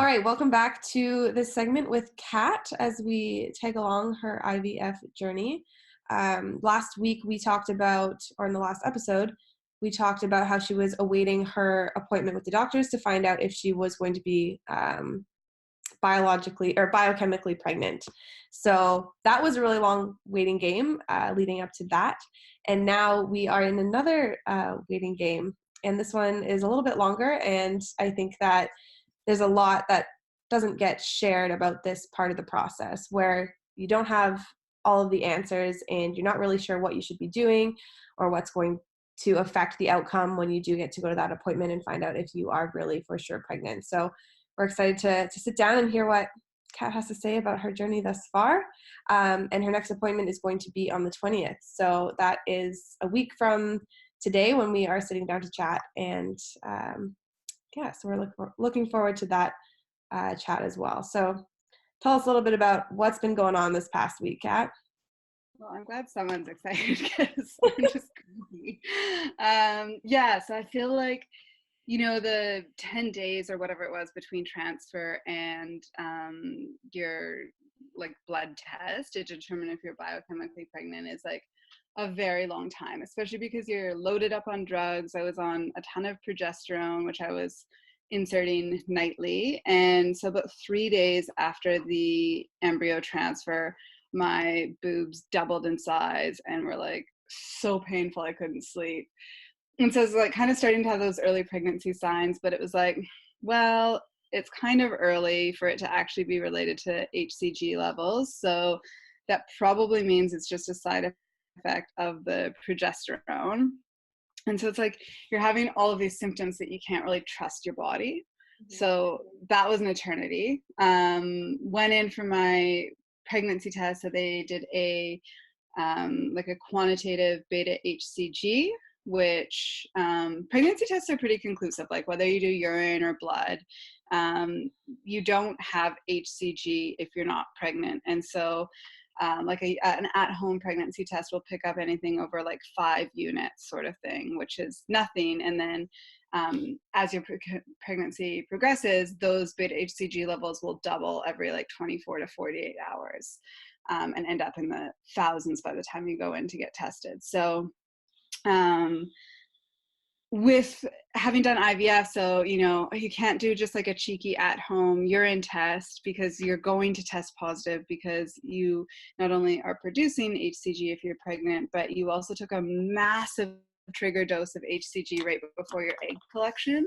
All right, welcome back to this segment with Kat as we tag along her IVF journey. Last week we talked about, or in the last episode, we talked about how she was awaiting her appointment with the doctors to find out if she was going to be biologically or biochemically pregnant. So that was a really long waiting game leading up to that. And now we are in another waiting game. And this one is a little bit longer. And I think that there's a lot that doesn't get shared about this part of the process where you don't have all of the answers and you're not really sure what you should be doing or what's going to affect the outcome when you do get to go to that appointment and find out if you are really for sure pregnant. So we're excited to sit down and hear what Kat has to say about her journey thus far. And her next appointment is going to be on the 20th. So that is a week from today when we are sitting down to chat. And so we're looking forward to that chat as well. So tell us a little bit about what's been going on this past week, Kat. Well, I'm glad someone's excited because I'm just crazy. So I feel like, the 10 days or whatever it was between transfer and your blood test to determine if you're biochemically pregnant is like a very long time, especially because you're loaded up on drugs. I was on a ton of progesterone, which I was inserting nightly. And so about 3 days after the embryo transfer, my boobs doubled in size and were like so painful I couldn't sleep. And so it's like kind of starting to have those early pregnancy signs, but it was like, well, it's kind of early for it to actually be related to HCG levels. So that probably means it's just a side effect of the progesterone. And so it's like you're having all of these symptoms that you can't really trust your body. So that was an eternity. Went in for my pregnancy test. So they did a quantitative beta HCG, which pregnancy tests are pretty conclusive. Like whether you do urine or blood, you don't have HCG if you're not pregnant. And so an at-home pregnancy test will pick up anything over like 5 units sort of thing, which is nothing. And then as your pregnancy progresses, those beta HCG levels will double every like 24 to 48 hours and end up in the thousands by the time you go in to get tested. So with having done IVF, so, you can't do just like a cheeky at-home urine test because you're going to test positive because you not only are producing HCG if you're pregnant, but you also took a massive trigger dose of HCG right before your egg collection,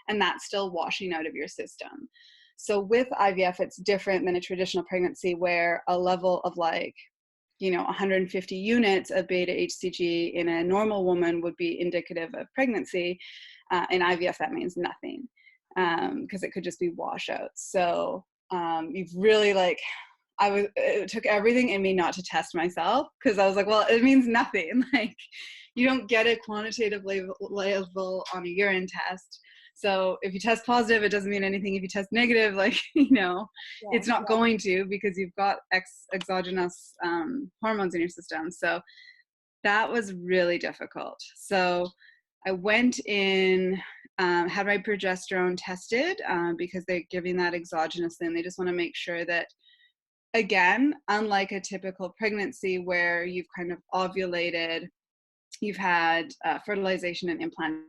and that's still washing out of your system. So with IVF, it's different than a traditional pregnancy where a level of 150 units of beta HCG in a normal woman would be indicative of pregnancy. In IVF, that means nothing because it could just be washouts. So you've really it took everything in me not to test myself because I was like, well, it means nothing. Like you don't get a quantitative level on a urine test. So if you test positive, it doesn't mean anything. If you test negative, it's not going to because you've got exogenous hormones in your system. So that was really difficult. So I went in, had my progesterone tested because they're giving that exogenous thing. They just want to make sure that, again, unlike a typical pregnancy where you've kind of ovulated, you've had fertilization and implantation,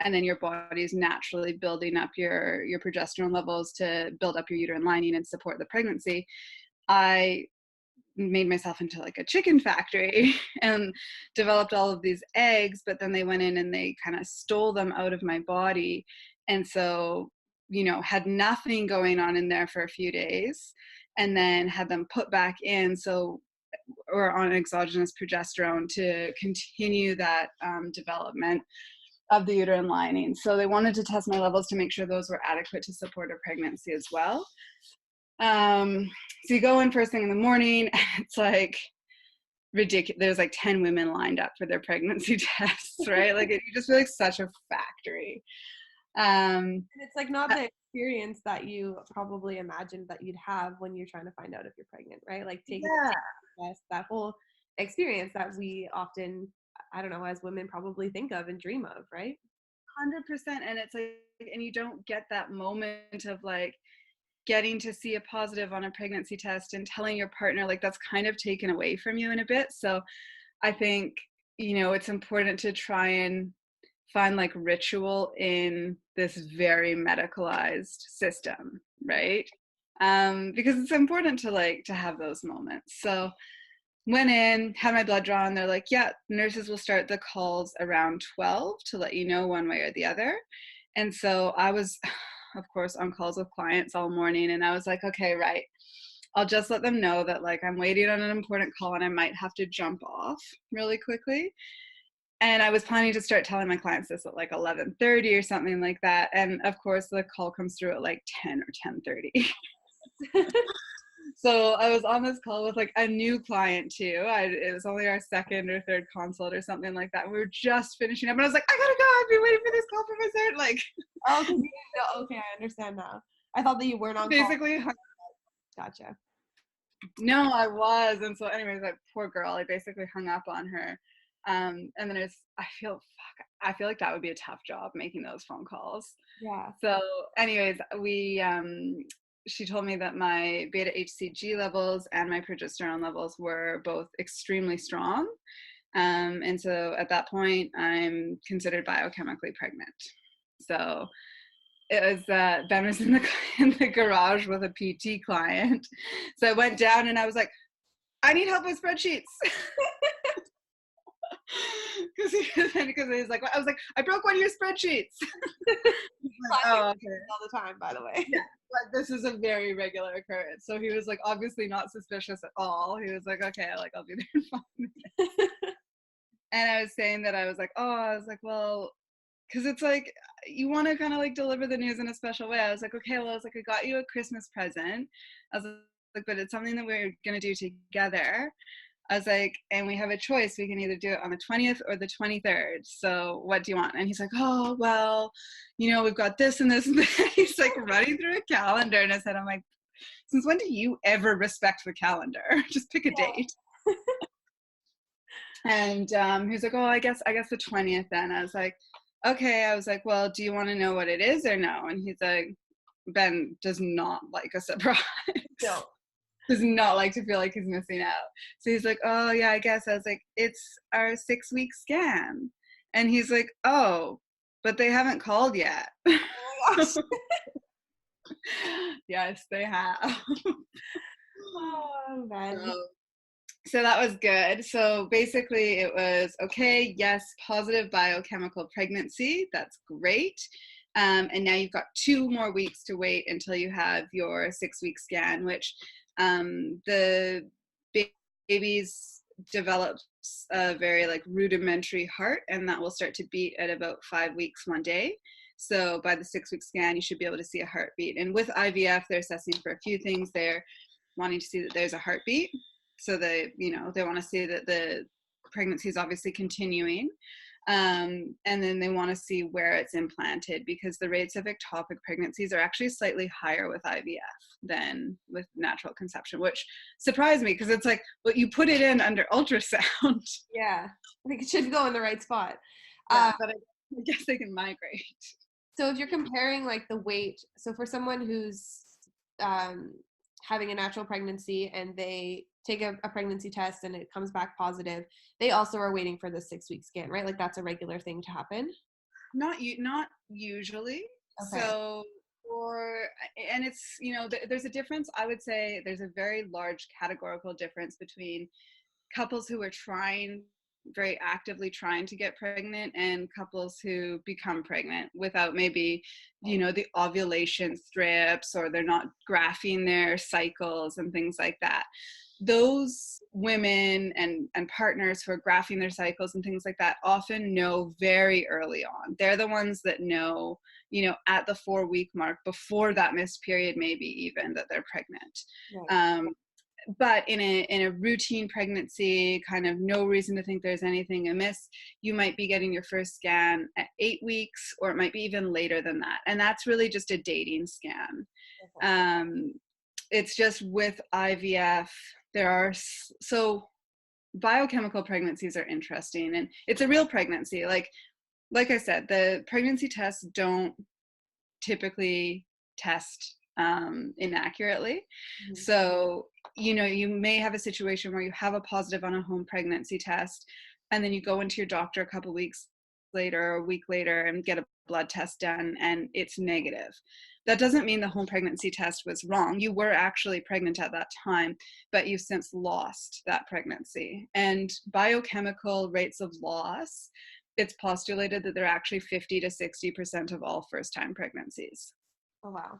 and then your body's naturally building up your progesterone levels to build up your uterine lining and support the pregnancy. I made myself into like a chicken factory and developed all of these eggs, but then they went in and they kind of stole them out of my body. And so, had nothing going on in there for a few days and then had them put back in. So or on exogenous progesterone to continue that development of the uterine lining. So they wanted to test my levels to make sure those were adequate to support a pregnancy as well. So you go in first thing in the morning, and it's like ridiculous. There's like 10 women lined up for their pregnancy tests, right? Like you just feel like such a factory. And it's like not the experience that you probably imagined that you'd have when you're trying to find out if you're pregnant, right? Like taking the test, that whole experience that we often, I don't know, as women probably think of and dream of, right? 100%. And it's like, and you don't get that moment of like getting to see a positive on a pregnancy test and telling your partner, like that's kind of taken away from you in a bit. So I think, it's important to try and find like ritual in this very medicalized system, right? Because it's important to have those moments. So went in, had my blood drawn. They're like, yeah, nurses will start the calls around 12 to let you know one way or the other. And so I was, of course, on calls with clients all morning. And I was like, okay, right. I'll just let them know that like I'm waiting on an important call and I might have to jump off really quickly. And I was planning to start telling my clients this at like 11:30 or something like that. And of course, the call comes through at like 10 or 10:30. So I was on this call with like a new client too. It was only our second or third consult or something like that. We were just finishing up, and I was like, I gotta go. I've been waiting for this call for my third. Like, oh, because you didn't know. Okay, I understand now. I thought that you weren't on basically. call. Gotcha. No, I was, and so anyways, that poor girl. I basically hung up on her, and then I feel like that would be a tough job making those phone calls. Yeah. So, anyways, she told me that my beta HCG levels and my progesterone levels were both extremely strong. And so at that point, I'm considered biochemically pregnant. So it was, Ben was in the garage with a PT client. So I went down and I was like, I need help with spreadsheets. Because he's like, I was like, I broke one of your spreadsheets. Like, oh, okay. All the time, by the way. Yeah, but this is a very regular occurrence. So he was like, obviously not suspicious at all. He was like, okay, like I'll be there in 5 minutes. And I was saying that I was like, well, because it's like you want to kind of like deliver the news in a special way. I was like, okay, well, I was like, I got you a Christmas present. I was like, but it's something that we're gonna do together. I was like, and we have a choice. We can either do it on the 20th or the 23rd. So what do you want? And he's like, oh, well, we've got this and this and this. He's like running through a calendar in his head. I'm like, since when do you ever respect the calendar? Just pick a date. And he's like, oh, I guess the 20th then. I was like, okay. I was like, well, do you want to know what it is or no? And he's like, Ben does not like a surprise. No. Does not like to feel like he's missing out. So he's like, oh yeah, I guess. I was like, it's our 6-week scan. And he's like, oh, but they haven't called yet. Oh my gosh. Yes, they have. Oh man. So that was good. So basically it was, okay, yes, positive biochemical pregnancy. That's great. And now you've got 2 more weeks to wait until you have your 6-week scan, which the babies develops a very like rudimentary heart, and that will start to beat at about 5 weeks one day. So by the 6-week scan, you should be able to see a heartbeat. And with IVF, they're assessing for a few things. They're wanting to see that there's a heartbeat. So they want to see that the pregnancy is obviously continuing. And then they want to see where it's implanted, because the rates of ectopic pregnancies are actually slightly higher with IVF than with natural conception, which surprised me because it's like, well, you put it in under ultrasound. Yeah, I think it should go in the right spot. Yeah, but I guess they can migrate. So if you're comparing like the weight, so for someone who's having a natural pregnancy and they take a pregnancy test and it comes back positive, they also are waiting for the 6-week scan, right? Like that's a regular thing to happen? Not usually. Okay. So and it's, there's a difference. I would say there's a very large categorical difference between couples who are very actively trying to get pregnant and couples who become pregnant without maybe, the ovulation strips, or they're not graphing their cycles and things like that. Those women and partners who are graphing their cycles and things like that often know very early on. They're the ones that know, at the 4-week mark, before that missed period, maybe even, that they're pregnant. Right. But in a routine pregnancy, kind of no reason to think there's anything amiss, you might be getting your first scan at 8 weeks, or it might be even later than that. And that's really just a dating scan. Okay. It's just with IVF, so biochemical pregnancies are interesting, and it's a real pregnancy. Like like I said, the pregnancy tests don't typically test inaccurately. Mhm. So, you may have a situation where you have a positive on a home pregnancy test, and then you go into your doctor a couple weeks later or a week later and get a blood test done and it's negative. That doesn't mean the home pregnancy test was wrong. You were actually pregnant at that time, but you've since lost that pregnancy. And biochemical rates of loss, it's postulated that they're actually 50 to 60% of all first-time pregnancies. Oh, wow.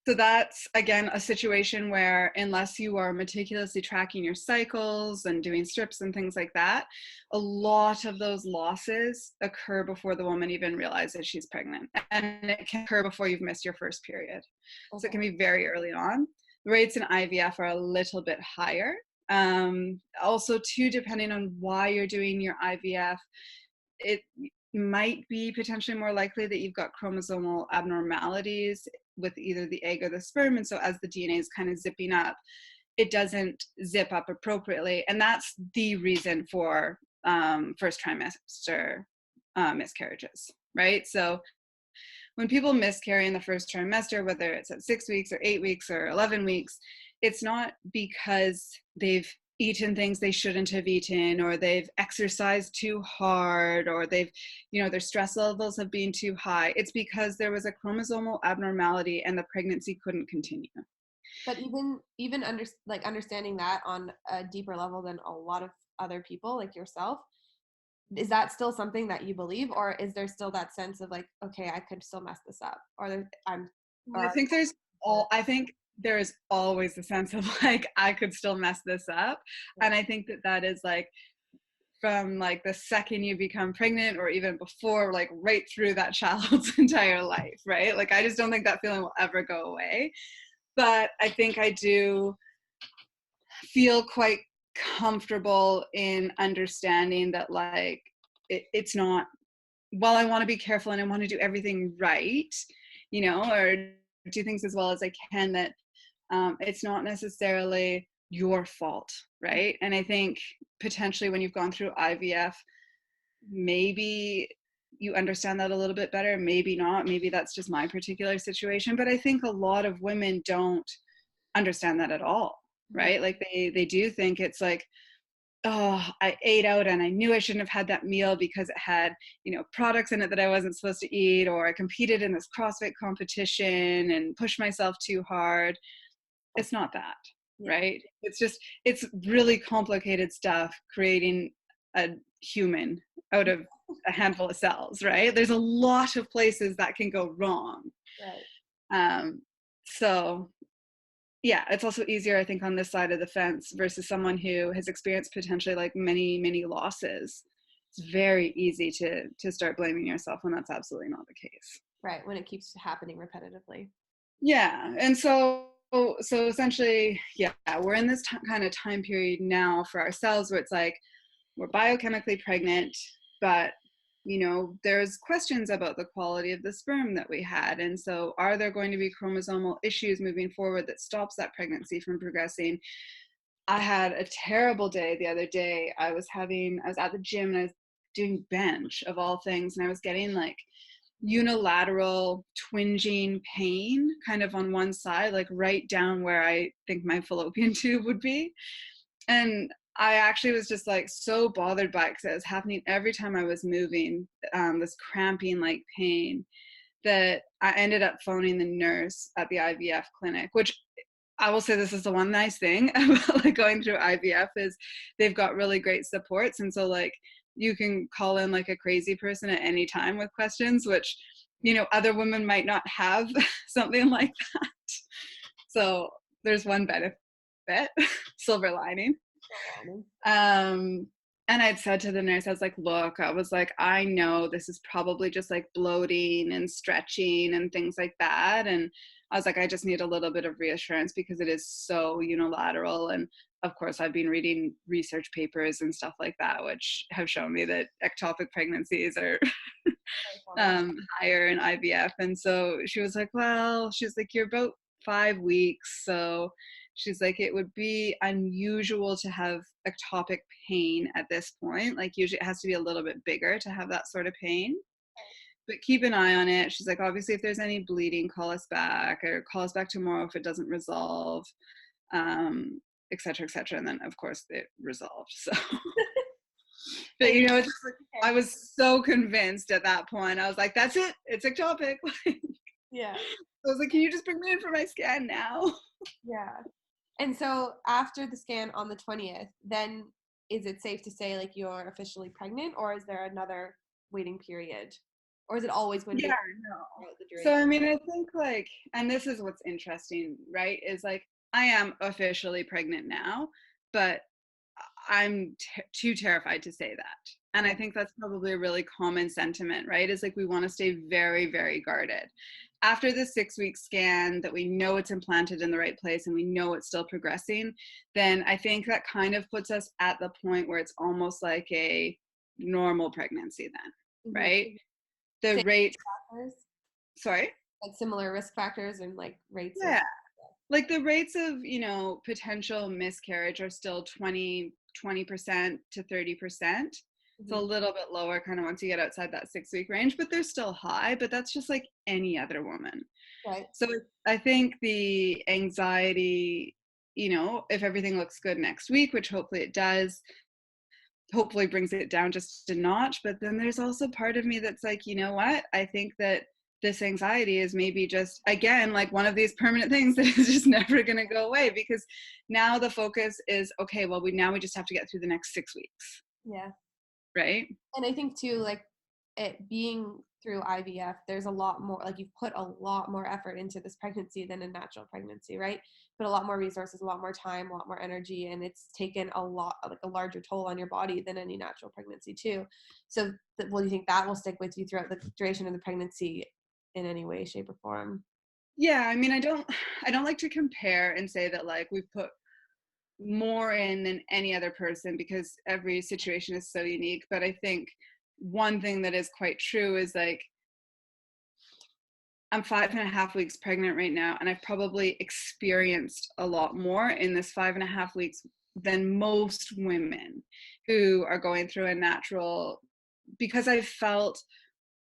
So that's, again, a situation where unless you are meticulously tracking your cycles and doing strips and things like that, a lot of those losses occur before the woman even realizes she's pregnant. And it can occur before you've missed your first period. So it Okay. can be very early on. The rates in IVF are a little bit higher. Also, too, depending on why you're doing your IVF, it might be potentially more likely that you've got chromosomal abnormalities with either the egg or the sperm. And so as the DNA is kind of zipping up, it doesn't zip up appropriately. And that's the reason for first trimester miscarriages, right? So when people miscarry in the first trimester, whether it's at 6 weeks or 8 weeks or 11 weeks, it's not because they've eaten things they shouldn't have eaten, or they've exercised too hard, or their stress levels have been too high. It's because there was a chromosomal abnormality and the pregnancy couldn't continue. But even understanding that on a deeper level than a lot of other people like yourself, is that still something that you believe, or is there still that sense of like, okay, I could still mess this up, or I'm, I or think I think there is always a sense of like, I could still mess this up. And I think that is like, from like the second you become pregnant or even before, like right through that child's entire life, right? Like, I just don't think that feeling will ever go away. But I think I do feel quite comfortable in understanding that, like, it's not, while I want to be careful and I want to do everything right, or do things as well as I can, that it's not necessarily your fault, right? And I think potentially when you've gone through IVF, maybe you understand that a little bit better, maybe not, maybe that's just my particular situation. But I think a lot of women don't understand that at all, right? Like they do think it's like, oh, I ate out and I knew I shouldn't have had that meal because it had, products in it that I wasn't supposed to eat, or I competed in this CrossFit competition and pushed myself too hard. It's not that, yeah, right? It's really complicated stuff creating a human out of a handful of cells, right? There's a lot of places that can go wrong. right. Um, so yeah, it's also easier, I think, on this side of the fence versus someone who has experienced potentially like many, many losses. It's very easy to start blaming yourself when that's absolutely not the case. Right, when it keeps happening repetitively. Yeah, and so essentially, yeah, we're in this kind of time period now for ourselves where it's like we're biochemically pregnant, but there's questions about the quality of the sperm that we had. And so are there going to be chromosomal issues moving forward that stops that pregnancy from progressing? I had a terrible day the other day. I was at the gym and I was doing bench of all things, and I was getting like unilateral twinging pain kind of on one side, like right down where I think my fallopian tube would be. And I actually was just like so bothered by it because it was happening every time I was moving, this cramping like pain, that I ended up phoning the nurse at the IVF clinic, which I will say this is the one nice thing about like going through IVF is they've got really great supports. And so like you can call in like a crazy person at any time with questions, which, other women might not have something like that. So there's one benefit, silver lining. And I'd said to the nurse, I was like, look, I know this is probably just like bloating and stretching and things like that. And I was like, I just need a little bit of reassurance because it is so unilateral. And of course, I've been reading research papers and stuff like that, which have shown me that ectopic pregnancies are higher in IVF. And so she was like, you're about 5 weeks. So she's like, it would be unusual to have ectopic pain at this point. Like usually it has to be a little bit bigger to have that sort of pain. but keep an eye on it. She's like, obviously, if there's any bleeding, call us back, or call us back tomorrow if it doesn't resolve, et cetera, et cetera. And then, of course, it resolved. So, but you know, it's just like, I was so convinced at that point. I was like, that's it. It's ectopic. Yeah. I was like, can you just bring me in for my scan now? Yeah. And so after the scan on the 20th, then is it safe to say like you're officially pregnant, or is there another waiting period? Or is it always going to Yeah, be no. throughout the So, duration? I mean, I think like, and this is what's interesting, right? Is like, I am officially pregnant now, but I'm too terrified to say that. And I Yeah. think that's probably a really common sentiment, right? Is like we want to stay very, very guarded. After the 6-week scan that we know it's implanted in the right place and we know it's still progressing, then I think that kind of puts us at the point where it's almost like a normal pregnancy then, Mhm. right? The Same rate, factors, sorry? like similar risk factors and like rates of. Yeah. Like the rates of, you know, potential miscarriage are still 20% to 30%. It's a Mhm. little bit lower kind of once you get outside that 6-week range, but they're still high, but that's just like any other woman. Right. So I think the anxiety, you know, if everything looks good next week, which hopefully it does, hopefully brings it down just a notch. But then there's also part of me that's like, you know what? I think that this anxiety is maybe just, again, like one of these permanent things that is just never going to go away, because now the focus is, okay, well, we just have to get through the next 6 weeks, Yeah. right? And I think too, like it being through IVF, there's a lot more, like you've put a lot more effort into this pregnancy than a natural pregnancy, right? Put a lot more resources, a lot more time, a lot more energy, and it's taken a lot, like a larger toll on your body than any natural pregnancy too. So, well, do you think that will stick with you throughout the duration of the pregnancy in any way, shape, or form? Yeah, I mean, I don't like to compare and say that like we've put more in than any other person, because every situation is so unique. But I think one thing that is quite true is like, I'm 5.5 weeks pregnant right now, and I've probably experienced a lot more in this 5.5 weeks than most women who are going through a natural, because I felt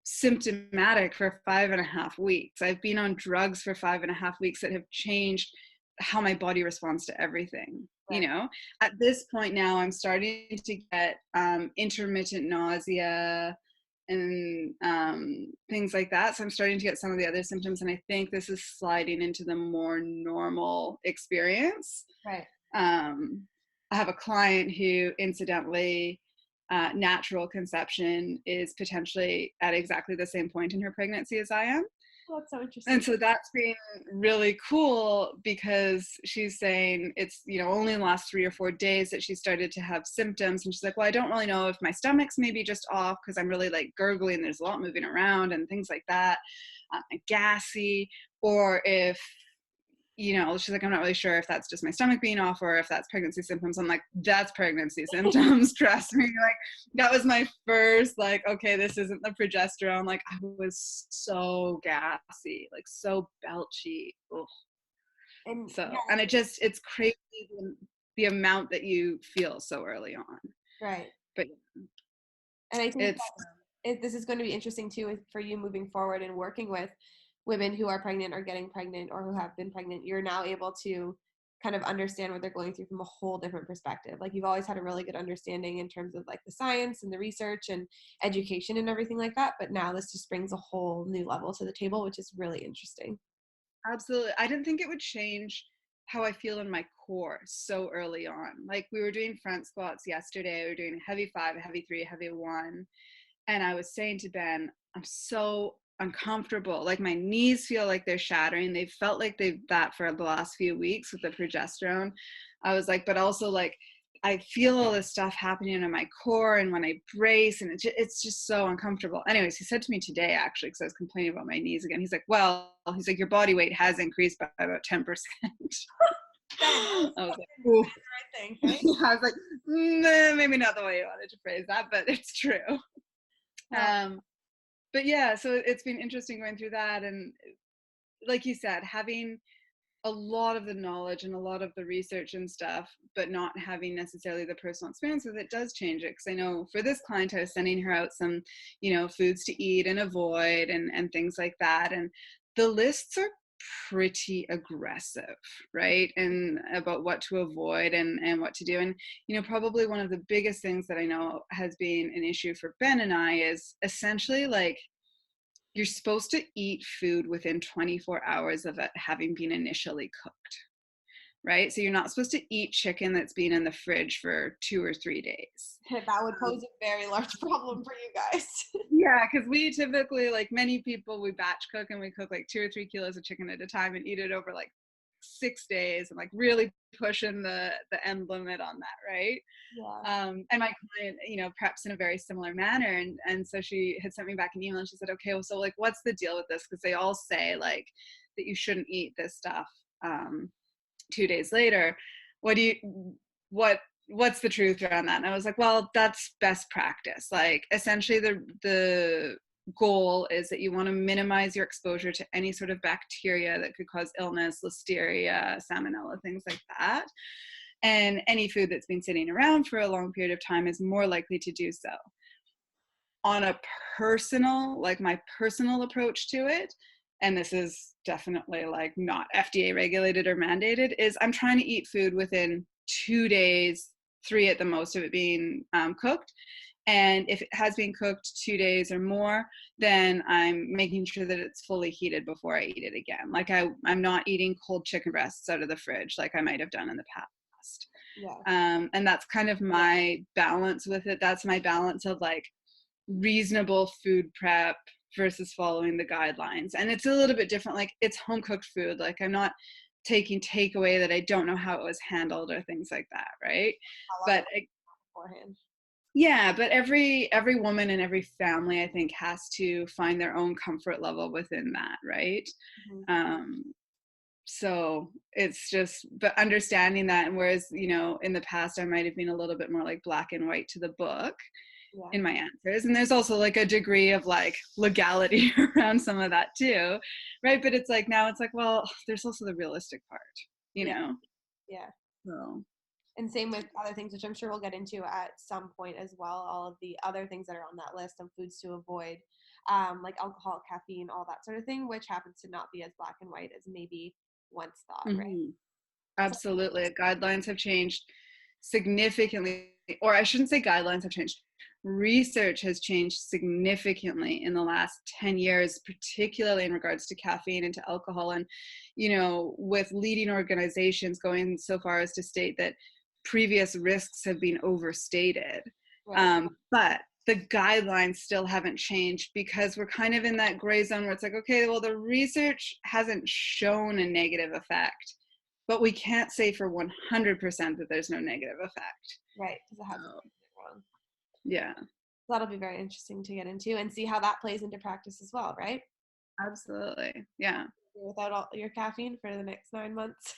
symptomatic for 5.5 weeks. I've been on drugs for 5.5 weeks that have changed how my body responds to everything. You Right. know, at this point now, I'm starting to get intermittent nausea and things like that. So I'm starting to get some of the other symptoms, and I think this is sliding into the more normal experience. Right. I have a client who, incidentally, natural conception is potentially at exactly the same point in her pregnancy as I am. Well, that's so And interesting. so that's been really cool, because she's saying it's, you know, only in the last 3 or 4 days that she started to have symptoms. And she's like, well, I don't really know if my stomach's maybe just off because I'm really like gurgling, there's a lot moving around and things like that, gassy, or if, you know, she's like, I'm not really sure if that's just my stomach being off or if that's pregnancy symptoms. I'm like, that's pregnancy symptoms. Trust me. Like, that was my first, like, okay, this isn't the progesterone. Like, I was so gassy, like so belchy. Ugh. And So, yeah, and it's crazy the amount that you feel so early on. right. But And I think it's, this is going to be interesting too for you moving forward and working with women who are pregnant or getting pregnant or who have been pregnant. You're now able to kind of understand what they're going through from a whole different perspective. Like you've always had a really good understanding in terms of like the science and the research and education and everything like that, but now this just brings a whole new level to the table, which is really interesting. absolutely. I didn't think it would change how I feel in my core so early on. Like, we were doing front squats yesterday. We were doing a heavy 5, a heavy 3, a heavy 1. And I was saying to Ben, I'm so uncomfortable. Like, my knees feel like they're shattering. They've felt like they've that for the last few weeks with the progesterone. I was like, but also like, I feel all this stuff happening in my core, and when I brace, and it's just so uncomfortable. Anyways, he said to me today, actually, because I was complaining about my knees again, he's like, well, he's like, your body weight has increased by about 10%. That I is was like, the ooh. right thing, right? I was like, nah, maybe not the way you wanted to phrase that, but it's true. Well, Um, but yeah, so it's been interesting going through that. And like you said, having a lot of the knowledge and a lot of the research and stuff, but not having necessarily the personal experience with it does change it. Because I know for this client, I was sending her out some, foods to eat and avoid and things like that. And the lists are pretty aggressive, right? And about what to avoid and what to do. And, probably one of the biggest things that I know has been an issue for Ben and I is essentially like, you're supposed to eat food within 24 hours of it having been initially cooked, right? So you're not supposed to eat chicken that's been in the fridge for 2 or 3 days. That would pose a very large problem for you guys. Yeah, because we typically, like many people, we batch cook and we cook like 2 or 3 kilos of chicken at a time and eat it over like 6 days and like really pushing the end limit on that, right? Yeah. And my client, preps in a very similar manner, and so she had sent me back an email and she said, okay, well, so like, what's the deal with this? Because they all say like that you shouldn't eat this stuff 2 days later. What do you what's the truth around that? And I was like, well, that's best practice. Like essentially the goal is that you want to minimize your exposure to any sort of bacteria that could cause illness, listeria, salmonella, things like that. And any food that's been sitting around for a long period of time is more likely to do so. On a personal, like my personal approach to it, and this is definitely like not FDA regulated or mandated, is I'm trying to eat food within 2 days, 3 at the most of it being cooked. And if it has been cooked 2 days or more, then I'm making sure that it's fully heated before I eat it again. Like I'm not eating cold chicken breasts out of the fridge like I might have done in the past. Yeah. And that's kind of my balance with it. That's my balance of like reasonable food prep versus following the guidelines. And it's a little bit different. Like it's home cooked food. Like I'm not taking takeaway that I don't know how it was handled or things like that, right? How long But beforehand? yeah, but every woman and every family, I think, has to find their own comfort level within that, right? Mm-hmm. Um, so it's just, but understanding that, and whereas, in the past I might have been a little bit more like black and white to the book Yeah. in my answers, and there's also like a degree of like legality around some of that too, right? But it's like now it's like, well, there's also the realistic part, you Yeah. know. Yeah. So And same with other things, which I'm sure we'll get into at some point as well. All of the other things that are on that list of foods to avoid, like alcohol, caffeine, all that sort of thing, which happens to not be as black and white as maybe once thought, right? mhm. So, Absolutely. Guidelines have changed significantly, or I shouldn't say guidelines have changed. Research has changed significantly in the last 10 years, particularly in regards to caffeine and to alcohol. And, with leading organizations going so far as to state that previous risks have been overstated. right. But the guidelines still haven't changed because we're kind of in that gray zone where it's like, okay, well, the research hasn't shown a negative effect, but we can't say for 100% that there's no negative effect. Right. Because it hasn't So, been wrong. yeah, That'll be very interesting to get into and see how that plays into practice as well, right? absolutely. Yeah. Without all your caffeine for the next 9 months.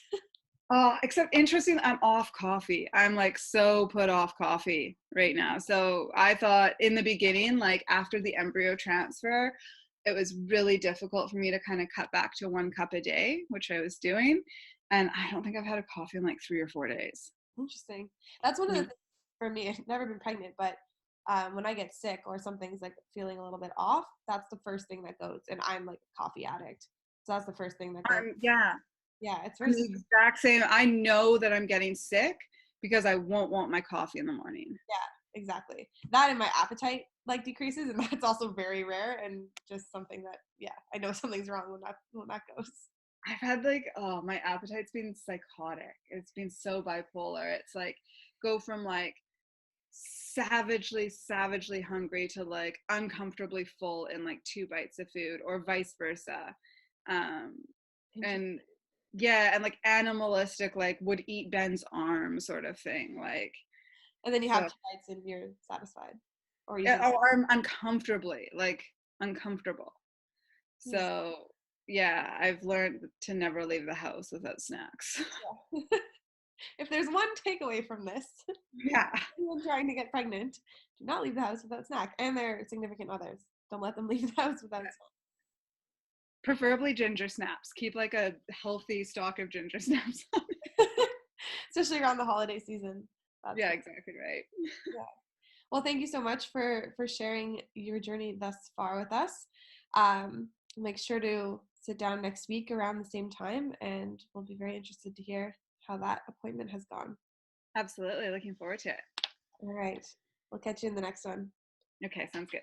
Except interesting, I'm off coffee. I'm like so put off coffee right now. So I thought in the beginning, like after the embryo transfer, it was really difficult for me to kind of cut back to 1 cup a day, which I was doing. And I don't think I've had a coffee in like 3 or 4 days. Interesting. That's one of the Mm. things for me. I've never been pregnant, but when I get sick or something's like feeling a little bit off, that's the first thing that goes. And I'm like a coffee addict, so that's the first thing that goes. Yeah, Yeah, it's I'm very the exact same. I know that I'm getting sick because I won't want my coffee in the morning. yeah, exactly. That and my appetite like decreases, and that's also very rare and just something that I know something's wrong when that goes. I've had like, oh, my appetite's been psychotic. It's been so bipolar. It's like go from like savagely hungry to like uncomfortably full in like 2 bites of food, or vice versa. Um, Interesting. and yeah, and like animalistic, like would eat Ben's arm sort of thing. Like, And then you have so, two bites and you're satisfied, or even or I'm uncomfortably, like uncomfortable. yes. So yeah, I've learned to never leave the house without snacks. If there's one takeaway from this, Yeah. anyone trying to get pregnant, do not leave the house without snack, and their significant others. Don't let them leave the house without snack. Preferably ginger snaps. Keep like a healthy stock of ginger snaps. Especially around the holiday season. That's Yeah, right. exactly right. Yeah. Well, thank you so much for sharing your journey thus far with us. Make sure to sit down next week around the same time, and we'll be very interested to hear how that appointment has gone. Absolutely. Looking forward to it. All right. We'll catch you in the next one. Okay, sounds good.